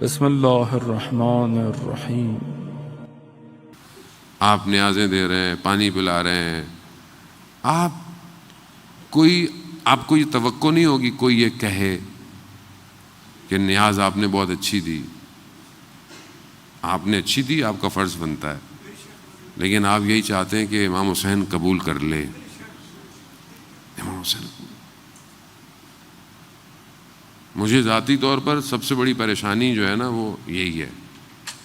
بسم اللہ الرحمن الرحیم۔ آپ نیازیں دے رہے ہیں، پانی پلا رہے ہیں، آپ کو یہ توقع نہیں ہوگی کوئی یہ کہے کہ نیاز آپ نے بہت اچھی دی، آپ نے اچھی دی، آپ کا فرض بنتا ہے، لیکن آپ یہی چاہتے ہیں کہ امام حسین قبول کر لے۔ امام حسین، مجھے ذاتی طور پر سب سے بڑی پریشانی جو ہے نا وہ یہی ہے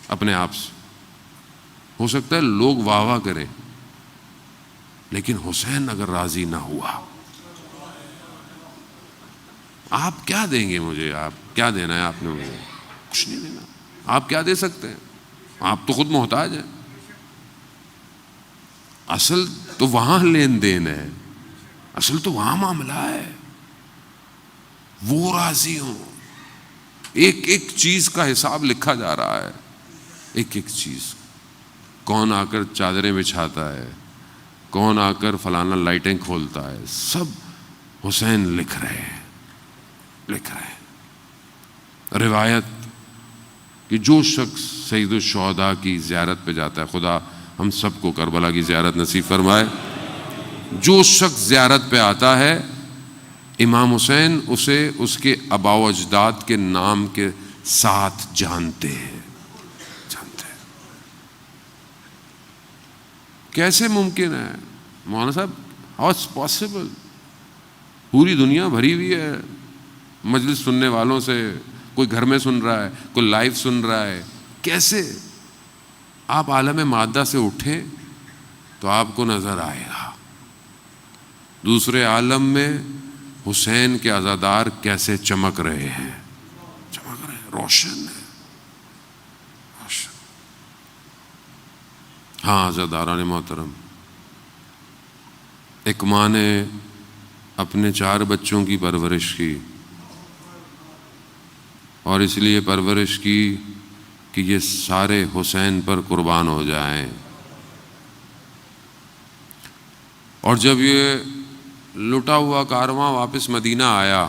اپنے آپ سے۔ ہو سکتا ہے لوگ واہ واہ کریں، لیکن حسین اگر راضی نہ ہوا، آپ کیا دیں گے مجھے؟ آپ کیا دینا ہے آپ نے مجھے؟ کچھ نہیں دینا۔ آپ کیا دے سکتے ہیں؟ آپ تو خود محتاج ہیں۔ اصل تو وہاں لین دین ہے، اصل تو وہاں معاملہ ہے، وہ راضی ہوں۔ ایک ایک چیز کا حساب لکھا جا رہا ہے، ایک ایک چیز، کون آ کر چادریں بچھاتا ہے، کون آ کر فلانا لائٹیں کھولتا ہے، سب حسین لکھ رہے ہیں۔ روایت کہ جو شخص سید الشہداء کی زیارت پہ جاتا ہے، خدا ہم سب کو کربلا کی زیارت نصیب فرمائے، جو شخص زیارت پہ آتا ہے امام حسین اسے اس کے آباء و اجداد کے نام کے ساتھ جانتے ہیں۔ کیسے ممکن ہے مولانا صاحب؟ How it's possible? پوری دنیا بھری ہوئی ہے مجلس سننے والوں سے، کوئی گھر میں سن رہا ہے، کوئی لائیو سن رہا ہے، کیسے؟ آپ عالم مادہ سے اٹھیں تو آپ کو نظر آئے گا دوسرے عالم میں حسین کے عزادار کیسے چمک رہے ہیں، روشن ہے، روشن۔ ہاں عزاداران محترم، ایک ماں نے اپنے 4 بچوں کی پرورش کی، اور اس لیے پرورش کی کہ یہ سارے حسین پر قربان ہو جائیں، اور جب یہ لٹا ہوا کارواں واپس مدینہ آیا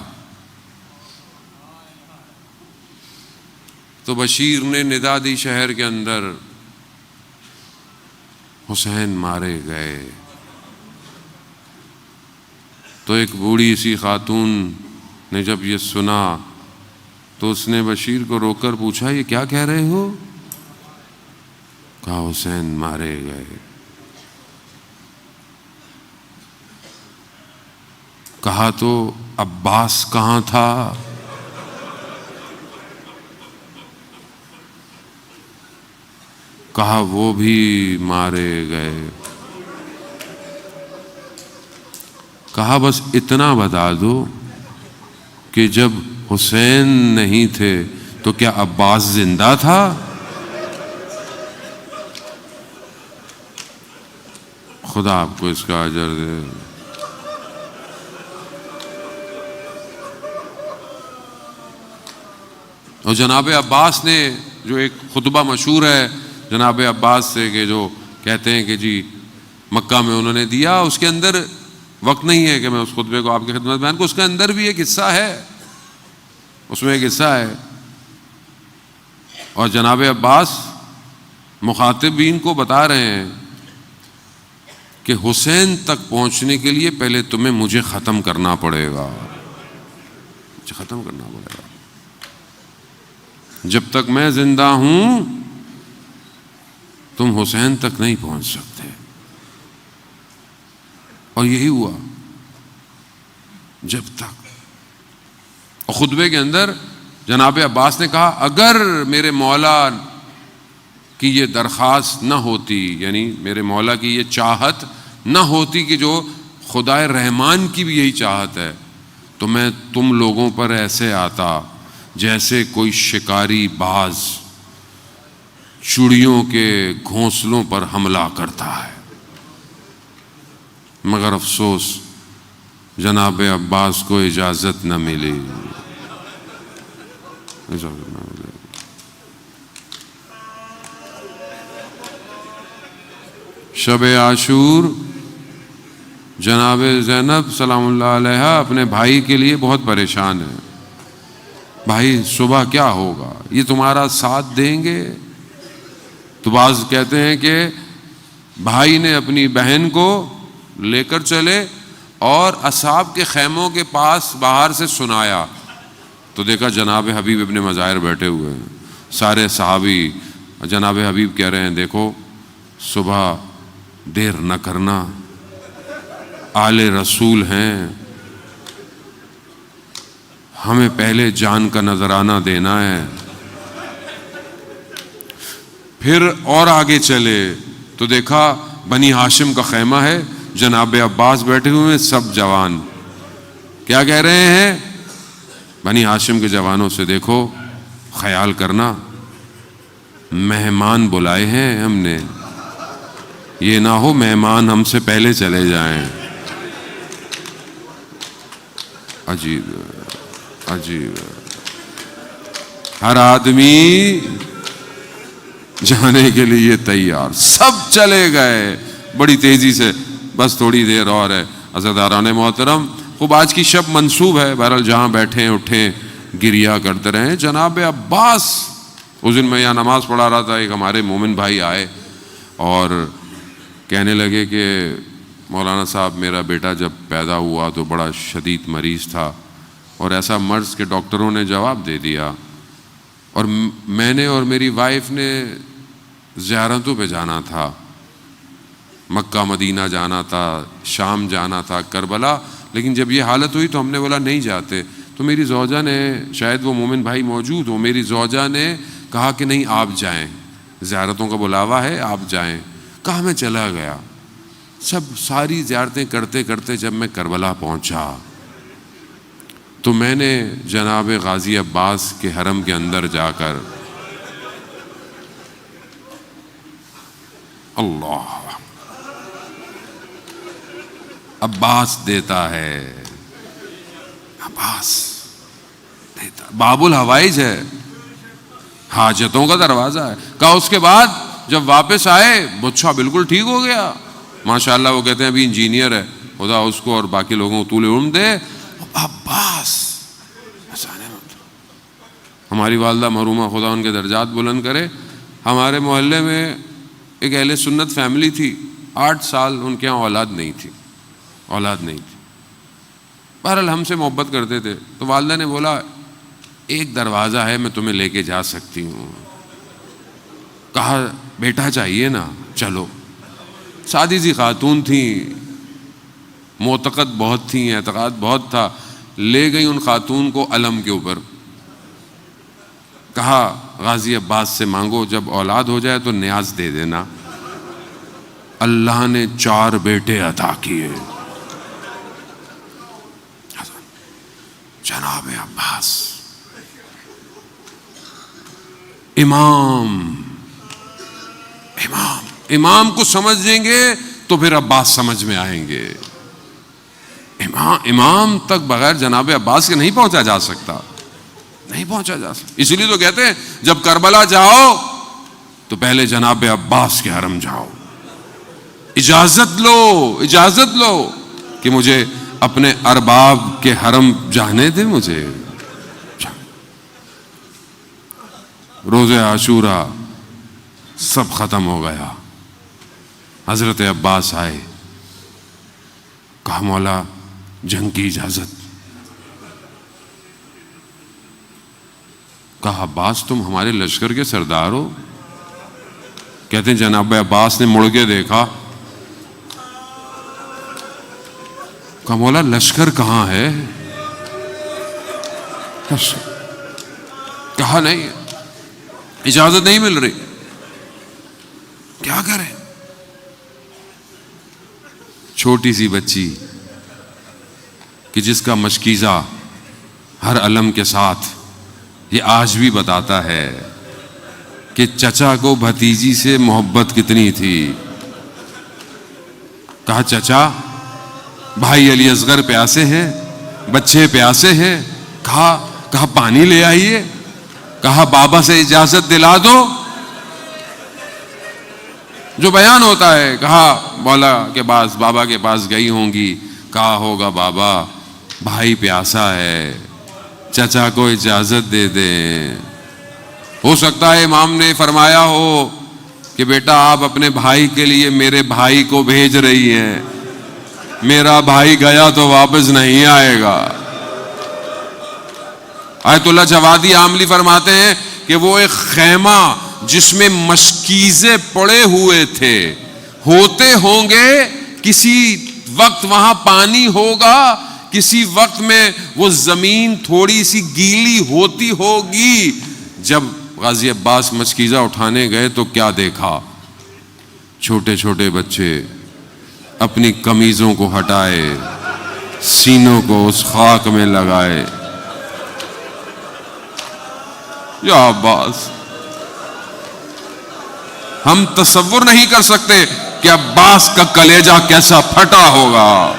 تو بشیر نے ندا دی شہر کے اندر، حسین مارے گئے۔ تو ایک بوڑھی سی خاتون نے جب یہ سنا تو اس نے بشیر کو روک کر پوچھا، یہ کیا کہہ رہے ہو؟ کہا حسین مارے گئے۔ کہا تو عباس کہاں تھا؟ کہا وہ بھی مارے گئے۔ کہا بس اتنا بتا دو کہ جب حسین نہیں تھے تو کیا عباس زندہ تھا؟ خدا آپ کو اس کا اجر دے۔ اور جناب عباس نے جو ایک خطبہ مشہور ہے جناب عباس سے کہ جو کہتے ہیں کہ جی مکہ میں انہوں نے دیا، اس کے اندر وقت نہیں ہے کہ میں اس خطبے کو آپ کی خدمت بیان کو، اس کے اندر بھی ایک حصہ ہے، اس میں ایک حصہ ہے۔ اور جناب عباس مخاطبین کو بتا رہے ہیں کہ حسین تک پہنچنے کے لیے پہلے تمہیں مجھے ختم کرنا پڑے گا، مجھے ختم کرنا پڑے گا۔ جب تک میں زندہ ہوں تم حسین تک نہیں پہنچ سکتے۔ اور یہی ہوا جب تک۔ اور خطبے کے اندر جناب عباس نے کہا اگر میرے مولا کی یہ درخواست نہ ہوتی، یعنی میرے مولا کی یہ چاہت نہ ہوتی کہ جو خدائے رحمان کی بھی یہی چاہت ہے، تو میں تم لوگوں پر ایسے آتا جیسے کوئی شکاری باز چڑیوں کے گھونسلوں پر حملہ کرتا ہے، مگر افسوس جناب عباس کو اجازت نہ ملی۔ شب عاشور جناب زینب سلام اللہ علیہا اپنے بھائی کے لیے بہت پریشان ہے، بھائی صبح کیا ہوگا، یہ تمہارا ساتھ دیں گے؟ تو بعض کہتے ہیں کہ بھائی نے اپنی بہن کو لے کر چلے اور اصحاب کے خیموں کے پاس باہر سے سنایا، تو دیکھا جناب حبیب ابن مظاہر بیٹھے ہوئے ہیں، سارے صحابی جناب حبیب کہہ رہے ہیں دیکھو صبح دیر نہ کرنا، آل رسول ہیں، ہمیں پہلے جان کا نذرانہ دینا ہے۔ پھر اور آگے چلے تو دیکھا بنی ہاشم کا خیمہ ہے، جناب عباس بیٹھے ہوئے ہیں، سب جوان کیا کہہ رہے ہیں؟ بنی ہاشم کے جوانوں سے دیکھو خیال کرنا، مہمان بلائے ہیں ہم نے، یہ نہ ہو مہمان ہم سے پہلے چلے جائیں۔ عجیب عجیب، ہر آدمی جانے کے لیے تیار، سب چلے گئے بڑی تیزی سے، بس تھوڑی دیر اور ہے۔ عزیزان محترم، خوب آج کی شب منسوب ہے، بہرحال جہاں بیٹھیں اٹھیں گریا کرتے رہیں۔ جناب عباس، اس دن میں یہاں نماز پڑھا رہا تھا، ایک ہمارے مومن بھائی آئے اور کہنے لگے کہ مولانا صاحب میرا بیٹا جب پیدا ہوا تو بڑا شدید مریض تھا، اور ایسا مرض کہ ڈاکٹروں نے جواب دے دیا، اور میں نے اور میری وائف نے زیارتوں پہ جانا تھا، مکہ مدینہ جانا تھا، شام جانا تھا، کربلا، لیکن جب یہ حالت ہوئی تو ہم نے بولا نہیں جاتے۔ تو میری زوجہ نے، شاید وہ مومن بھائی موجود ہو، میری زوجہ نے کہا کہ نہیں آپ جائیں، زیارتوں کا بلاوا ہے آپ جائیں۔ کہا میں چلا گیا، ساری زیارتیں کرتے کرتے جب میں کربلا پہنچا تو میں نے جناب غازی عباس کے حرم کے اندر جا کر اللہ عباس دیتا ہے، عباس دیتا، باب الحوائج ہے، حاجتوں کا دروازہ ہے۔ کہا اس کے بعد جب واپس آئے بچہ بالکل ٹھیک ہو گیا، ماشاءاللہ، وہ کہتے ہیں ابھی انجینئر ہے، خدا اس کو اور باقی لوگوں کو طول عمر دے۔ عباس، ہماری والدہ مرحومہ خدا ان کے درجات بلند کرے، ہمارے محلے میں ایک اہل سنت فیملی تھی، 8 سال ان کے ہاں اولاد نہیں تھی۔ بہرحال ہم سے محبت کرتے تھے، تو والدہ نے بولا ایک دروازہ ہے میں تمہیں لے کے جا سکتی ہوں۔ کہا بیٹا چاہیے نا، چلو۔ سادی سی خاتون تھیں، معتقد بہت تھیں، اعتقاد بہت تھا، لے گئی ان خاتون کو علم کے اوپر، کہا غازی عباس سے مانگو جب اولاد ہو جائے تو نیاز دے دینا۔ اللہ نے 4 بیٹے عطا کیے۔ جناب عباس امام کو سمجھ دیں گے تو پھر عباس سمجھ میں آئیں گے۔ امام تک بغیر جناب عباس کے نہیں پہنچا جا سکتا، نہیں پہنچا جا سکتا۔ اس لیے تو کہتے ہیں جب کربلا جاؤ تو پہلے جناب عباس کے حرم جاؤ، اجازت لو کہ مجھے اپنے ارباب کے حرم جانے دے۔ مجھے روز عاشورہ سب ختم ہو گیا، حضرت عباس آئے، کہا مولا جنگ کی اجازت۔ کہا عباس تم ہمارے لشکر کے سردار ہو؟ کہتے ہیں جناب عباس نے مڑ کے دیکھا، کہا مولا لشکر کہاں ہے؟ کہا نہیں، اجازت نہیں مل رہی، کیا کریں؟ چھوٹی سی بچی کہ جس کا مشکیزہ ہر علم کے ساتھ یہ آج بھی بتاتا ہے کہ چچا کو بھتیجی سے محبت کتنی تھی۔ کہا چچا بھائی علی اصغر پیاسے ہیں، بچے پیاسے ہیں، کہا پانی لے آئیے، کہا بابا سے اجازت دلا دو۔ جو بیان ہوتا ہے، کہا مولا کے پاس، بابا کے پاس گئی ہوں گی، کہا ہوگا بابا بھائی پیاسا ہے، چچا کو اجازت دے دیں. ہو سکتا ہے امام نے فرمایا ہو کہ بیٹا آپ اپنے بھائی کے لیے میرے بھائی کو بھیج رہی ہیں, میرا بھائی گیا تو واپس نہیں آئے گا. آیت اللہ جوادی عاملی فرماتے ہیں کہ وہ ایک خیمہ جس میں مشکیزیں پڑے ہوئے تھے, ہوتے ہوں گے کسی وقت وہاں پانی ہوگا, کسی وقت میں وہ زمین تھوڑی سی گیلی ہوتی ہوگی. جب غازی عباس مشکیزہ اٹھانے گئے تو کیا دیکھا؟ چھوٹے چھوٹے بچے اپنی قمیضوں کو ہٹائے, سینوں کو اس خاک میں لگائے. یا عباس, ہم تصور نہیں کر سکتے کہ عباس کا کلیجہ کیسا پھٹا ہوگا.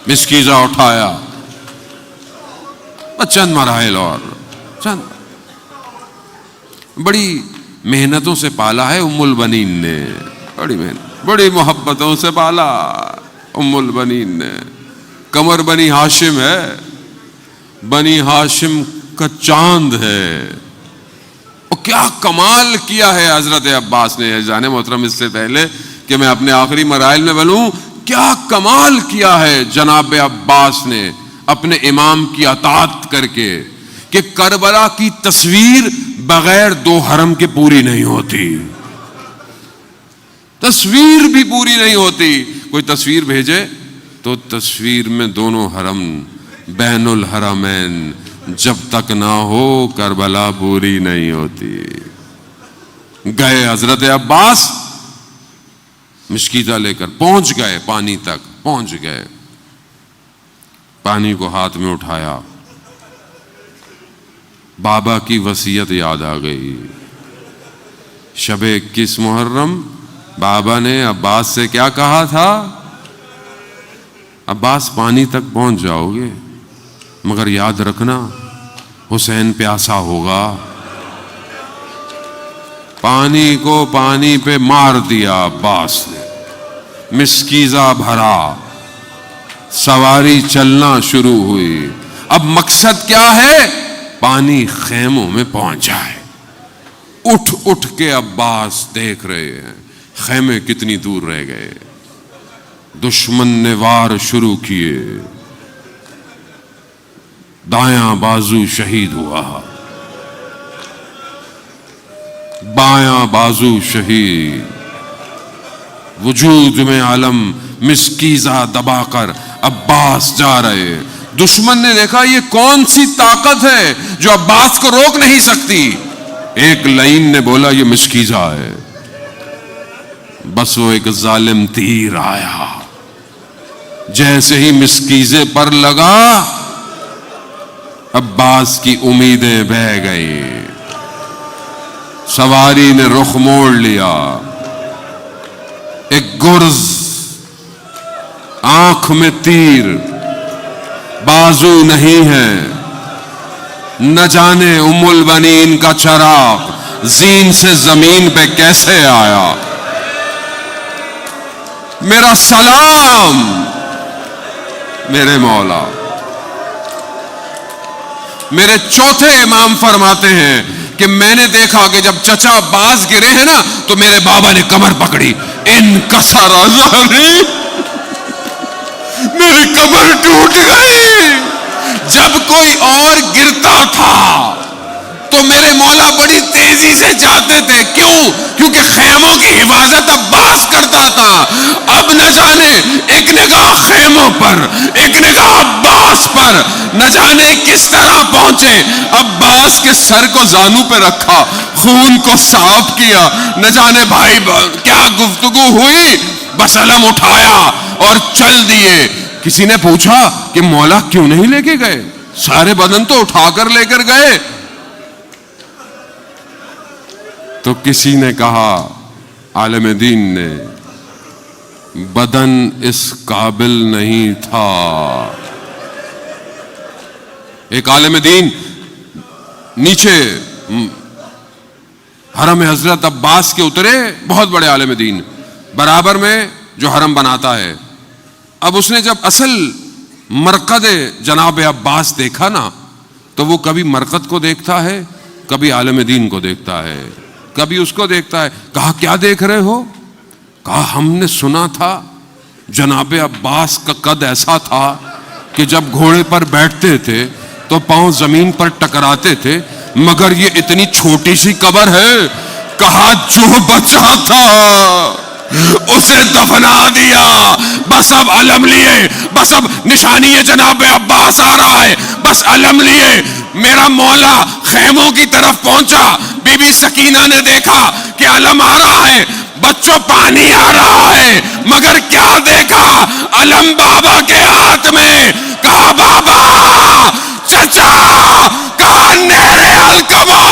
مشکیزہ اٹھایا, چند مراحل اور چند بڑی محنتوں سے پالا ہے ام البنین نے, بڑی محنت بڑی محبتوں سے پالا ام البنین نے. قمر بنی ہاشم ہے, بنی ہاشم کا چاند ہے. اور کیا کمال کیا ہے حضرت عباس نے. جانے محترم, اس سے پہلے کہ میں اپنے آخری مراحل میں بنوں, کیا کمال کیا ہے جناب عباس نے اپنے امام کی اطاعت کر کے, کہ کربلا کی تصویر بغیر دو حرم کے پوری نہیں ہوتی, تصویر بھی پوری نہیں ہوتی. کوئی تصویر بھیجے تو تصویر میں دونوں حرم بین الحرمین جب تک نہ ہو کربلا پوری نہیں ہوتی. گئے حضرت عباس مشکیزہ لے کر, پہنچ گئے پانی تک, پہنچ گئے, پانی کو ہاتھ میں اٹھایا. بابا کی وصیت یاد آ گئی. شب 21 محرم بابا نے عباس سے کیا کہا تھا؟ عباس پانی تک پہنچ جاؤ گے, مگر یاد رکھنا حسین پیاسا ہوگا. پانی کو پانی پہ مار دیا عباس نے, مشکیزہ بھرا, سواری چلنا شروع ہوئی. اب مقصد کیا ہے؟ پانی خیموں میں پہنچ جائے. اٹھ اٹھ کے عباس دیکھ رہے ہیں خیمے کتنی دور رہ گئے. دشمن نے وار شروع کیے, دایاں بازو شہید ہوا, بایاں بازو شہید. وجود میں علم مشکیزہ دبا کر عباس جا رہے. دشمن نے دیکھا یہ کون سی طاقت ہے جو عباس کو روک نہیں سکتی. ایک لائن نے بولا یہ مشکیزہ ہے. بس وہ ایک ظالم تیر آیا, جیسے ہی مشکیزے پر لگا عباس کی امیدیں بہہ گئی. سواری نے رخ موڑ لیا. ایک گرز, آنکھ میں تیر, بازو نہیں ہے. نہ جانے ام البنین کا چراغ زین سے زمین پہ کیسے آیا. میرا سلام میرے مولا. میرے چوتھے امام فرماتے ہیں کہ میں نے دیکھا کہ جب چچا باز گرے ہیں نا تو میرے بابا نے کمر پکڑی. انکسر ظہری, میری کمر ٹوٹ گئی. جب کوئی اور گرتا تھا تو میرے مولا بڑی تیزی سے جاتے تھے. کیوں؟ کیونکہ خیموں کی حفاظت عباس کرتا تھا. اب نہ جانے ایک نگاہ خیموں پر, ایک نگاہ عباس پر, نہ جانے کس طرح پہنچے. عباس کے سر کو زانو پہ رکھا, خون کو صاف کیا. نہ جانے بھائی کیا گفتگو ہوئی, بس علم اٹھایا اور چل دیے. کسی نے پوچھا کہ مولا کیوں نہیں لے کے گئے؟ سارے بدن تو اٹھا کر لے کر گئے. تو کسی نے کہا, عالم دین نے, بدن اس قابل نہیں تھا. ایک عالم دین نیچے حرم حضرت عباس کے اترے, بہت بڑے عالم دین, برابر میں جو حرم بناتا ہے. اب اس نے جب اصل مرقد جناب عباس دیکھا نا تو وہ کبھی مرقد کو دیکھتا ہے، کبھی عالم دین کو دیکھتا ہے، کبھی اس کو دیکھتا ہے. کہا کیا دیکھ رہے ہو؟ کہا ہم نے سنا تھا جناب عباس کا قد ایسا تھا کہ جب گھوڑے پر بیٹھتے تھے تو پاؤں زمین پر ٹکراتے تھے، مگر یہ اتنی چھوٹی سی قبر ہے. کہا جو بچا تھا اسے دفنا دیا، بس اب علم لیے، بس اب نشانی جناب عباس آ رہا ہے، بس علم لیے. میرا مولا خیموں کی طرف پہنچا، بی بی سکینہ نے دیکھا کہ علم آ رہا ہے، بچوں پانی آ رہا ہے، مگر کیا دیکھا؟ علم بابا کے ہاتھ میں. کہا بابا، چچا، کہا نیرے الکبا،